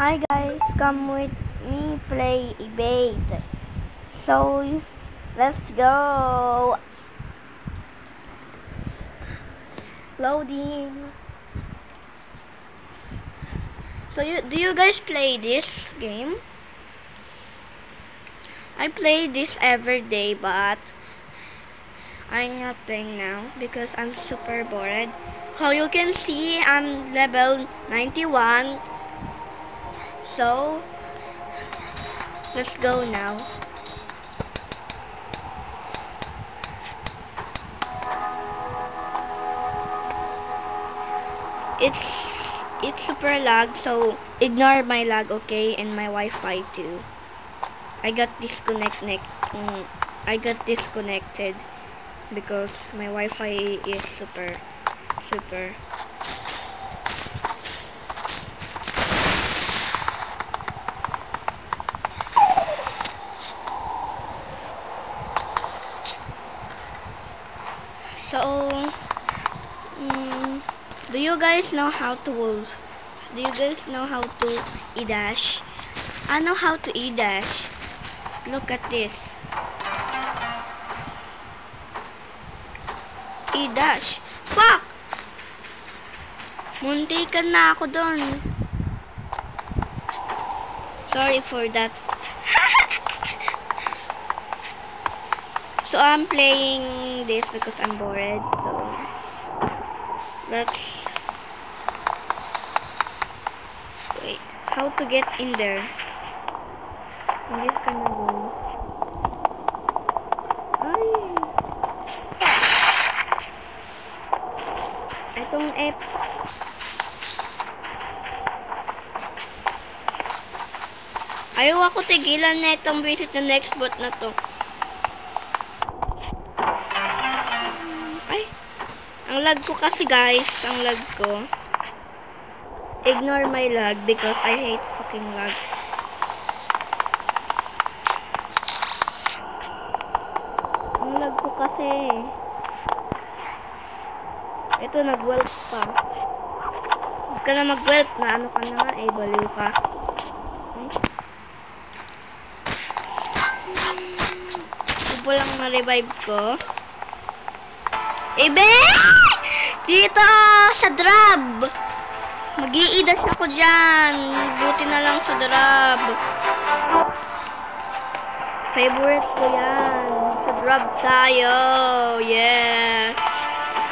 Hi guys, come with me play Evade. So, let's go. Loading. So, do you guys play this game? I play this every day, but I'm not playing now because I'm super bored. So you can see I'm level 91. So, let's go now. It's super lag, so ignore my lag, okay, and my Wi-Fi too. I got disconnected because my Wi-Fi is super. So, do you guys know how to e-dash? I know how to e-dash. Look at this. E-dash. Fuck! Muntikan na ako doon. Sorry for that. So I'm playing this because I'm bored. So let's wait. How to get in there? Hindi ka na doon. Ay! Itong F. Ayaw ako tigilan na itong visit na next bot na to. Ay! Ang lag ko kasi guys. Ang lag ko. Ignore my lag because I hate fucking lag. Ang lag ko kasi. Ito nag-whelp pa. Huwag ka na mag-whelp na ano ka na nga eh. Baliw ka. Ito lang na-revive ko. Ibe! Dito! Sa drab! Mag-i-dash ako dyan. Buti na lang sa drab. Favorite ko yan. Sa drab tayo. Yes.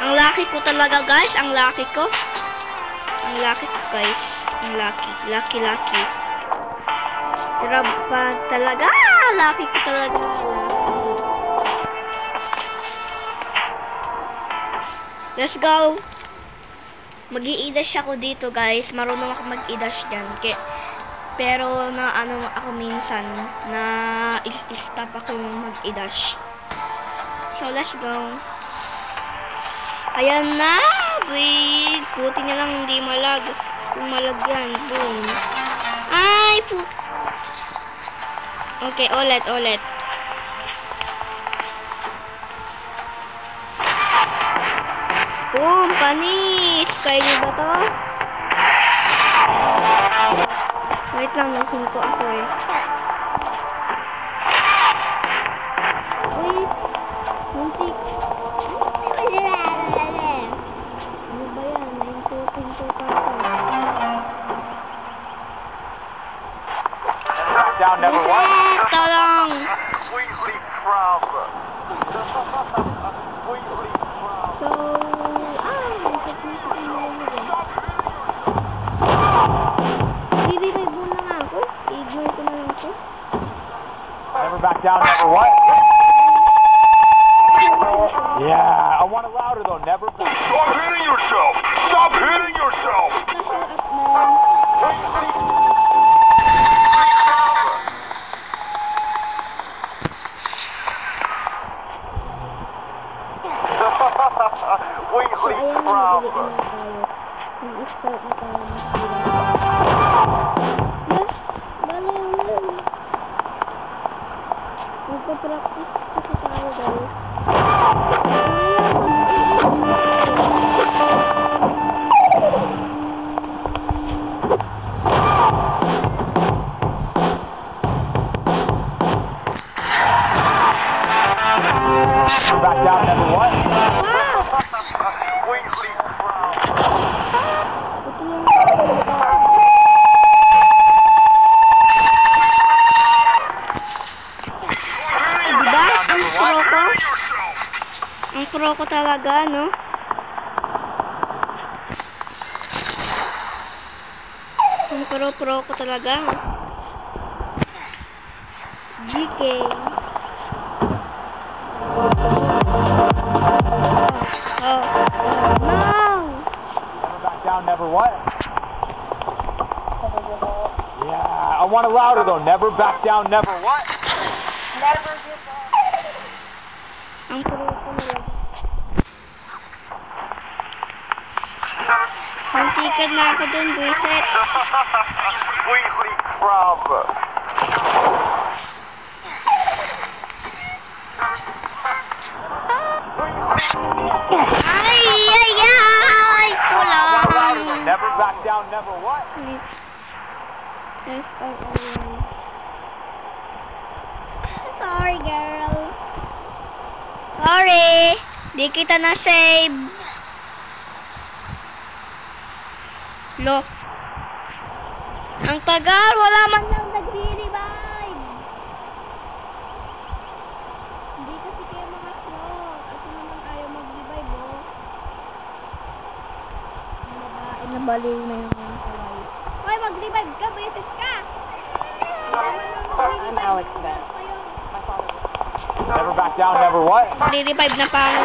Ang lucky ko talaga guys. Ang lucky ko guys. Ang lucky. Drab pa talaga. Lucky ko talaga. Let's go. Mag-i-dash ako dito guys. Marunong ako mag-i-dash dyan. Pero na ano ako minsan na stop ako mag-i-dash. So let's go. Ayan na. Wait. Buti na lang hindi malag. Kung malag yan. Boom. Ay po. Okay, ulit. Boom, panis! Kaya niyo ba to? Wait lang, nasin ko ako eh. Wait! Muntik! Ano ba yan? Naintutin ko pa ito. Down number one. Ito lang! Completely problem. So, i-revive muna nga ako. I-ignore ko na lang ito. Never back down, number one. Yeah, I want it louder though, never. Stop hitting yourself! Stop hitting yourself! Weekly problem. Nag-start na tayo. Magpa-practice pro ko talaga, no? Ang pro ko talaga. GK. Oh, no! Never back down, never what? Yeah, I want it louder though. Never back down, never what? Never give up. Ang pro ko talaga. Mantikan na ako dun, buisit. Completely crab. Ay! Ay! Ay! Kulang! Never back down, never what? Sorry, girl. Sorry. Di kita na-save. Lo. Ang tagal. Wala man lang nagre-revive. Hindi kasi kayo mga pro. Ito naman ayaw mag-revive, oh. Ang nabaliw na yung mga kaway. Hoy, mag-revive ka. Basic ka. I'm Alex Beth. My father. Never back down, never what? Re-revive na pang.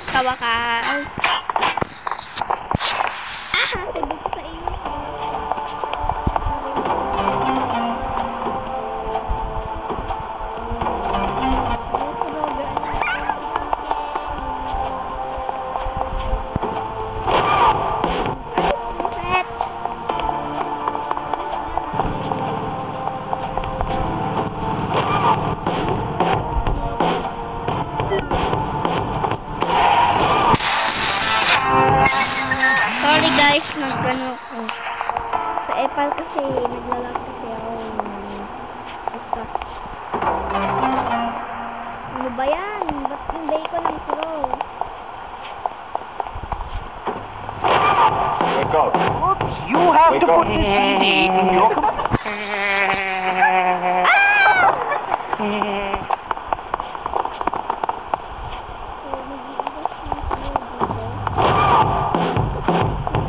Sa wakas. Sabi ko sa iyo. Sorry guys, nagano ko. Sa Epal kasi, naglalak kasi ako. Basta. Ano ba yan? Ba't yung bacon ng pro? Wake up. Oops, you have to put the CD in your So, mag-iiwas na tayo dito.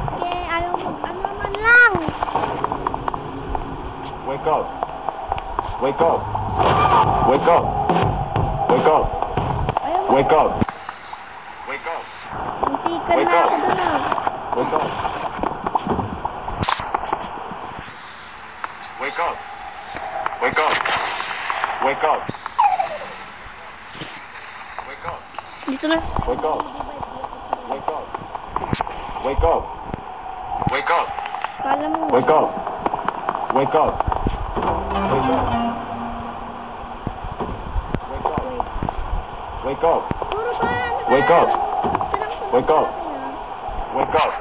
Okay, ayaw mag-ano man lang. Wake up. Wake up. Wake up. Wake up. Ayaw mag- Wake up. Wake up. Muntikan Wake na up. ako dun ah. Wake up. Wake up. Wake up. Wake up. Wake up. Dito na. Wake up. Wake up. Wake up. Wake up. Kala mo. Wake up. Wake up. Wake up. Wake up. Wake up. Puro ba? Ano ba? Wake up. Sarang-sarang Wake up. natin, ah. Wake up.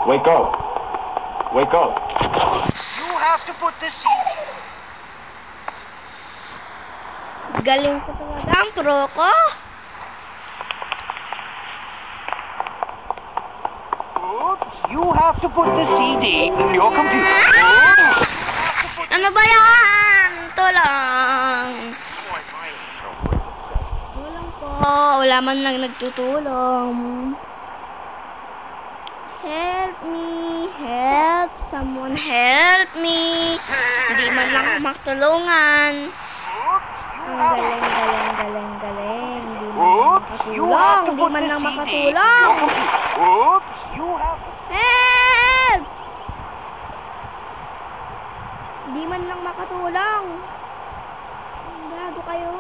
Wake up. Wake up. You have to put the CD. Galing ko talaga ang pro ko. Oops, you have to put the CD in your computer. Ano ba yan? Ito lang. Walang po. Wala man lang nagtutulong. Help me. Help. Someone help me. Hindi man lang ako makatulungan. Ang galing, galing, galing, galing. Hindi man lang makatulong. Oops, you have to. Help! Di man lang makatulong. Gago kayo.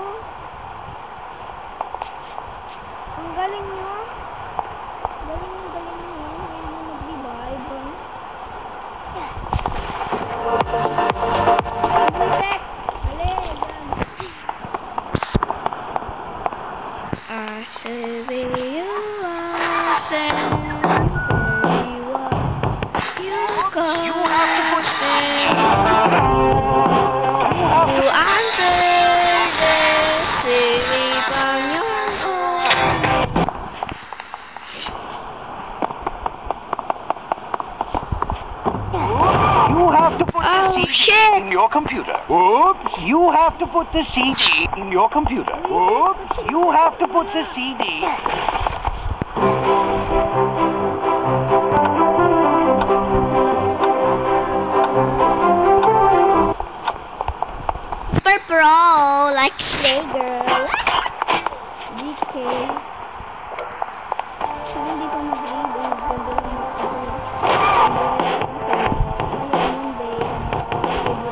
Ang galing nyo. Galing nyo. Ngayon nyo mag-revive. Mag-reset. Dali, yan. You You have to put the CD shit! in your your computer. Whoops. You have to put the CD in your computer. Whoops. You have to put the CD. Super pro, like Slay Girl. DK. Siya hindi pa mag-leave. Ang ganda lang mag-leave.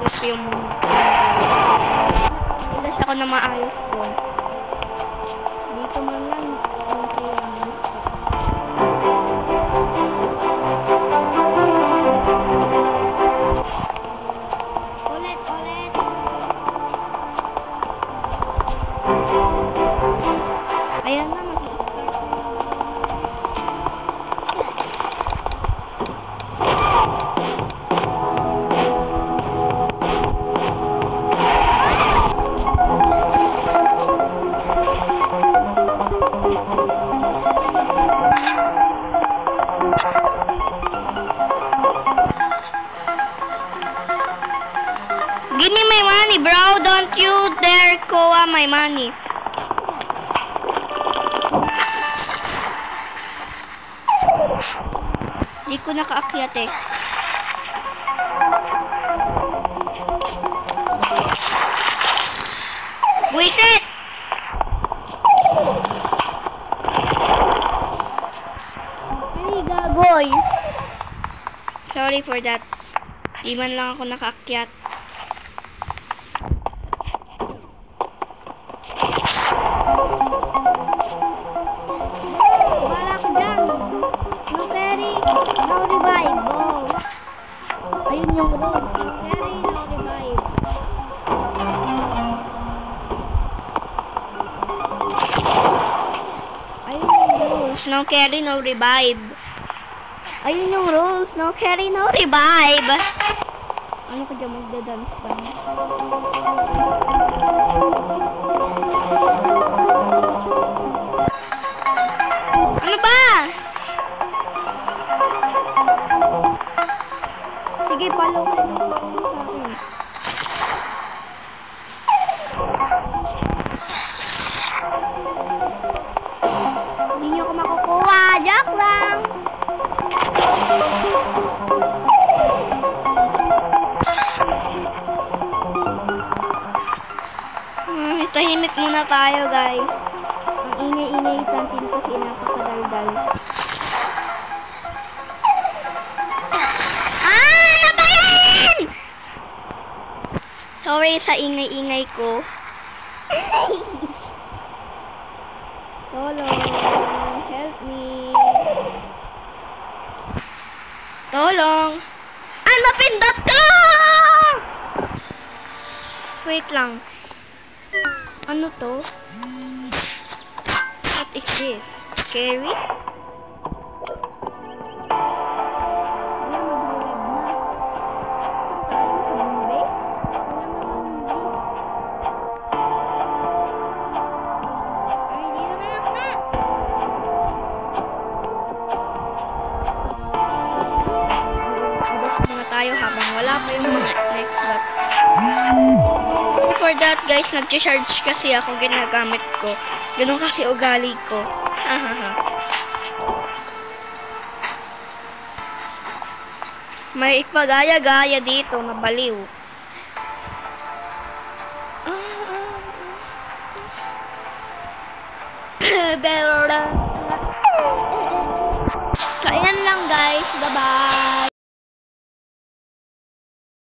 Favorite ko yung English ako na maayos ko. Dito man lang. Okay lang. Ulit. Ayan na, mag-i-start na. Give me my money, bro. Don't you dare kuha my money. Di ko nakaakyat eh. Buisit! Ay, gagoy. Sorry for that. Di man lang ako nakaakyat. Wala ko dyan. No carry, no revive. Oh. Ayun yung rules. No carry, no revive. Ayun yung rules. No carry, no revive. Ayun yung rules. No carry, no revive. Ano ka dyan? Magda-dance ba? Ano ba? Sige, follow ka na sa akin. Hindi nyo ako makukuha. Joke lang. Tahimik muna tayo, guys. Ang ingay-ingay natin kasi napakadaldal. Ano ba yan? Sorry sa ingay-ingay ko. Tolong, help me. Tolong. Ay, napindot ko! Wait lang. Ano to? What is this? Scary? Tayo habang wala pa yung mga next slot. For that, guys, nag-charge kasi ako, ginagamit ko. Ganun kasi ugali ko. Hahaha. May ipagaya-gaya dito na baliw. So, ayan lang, guys. Bye-bye.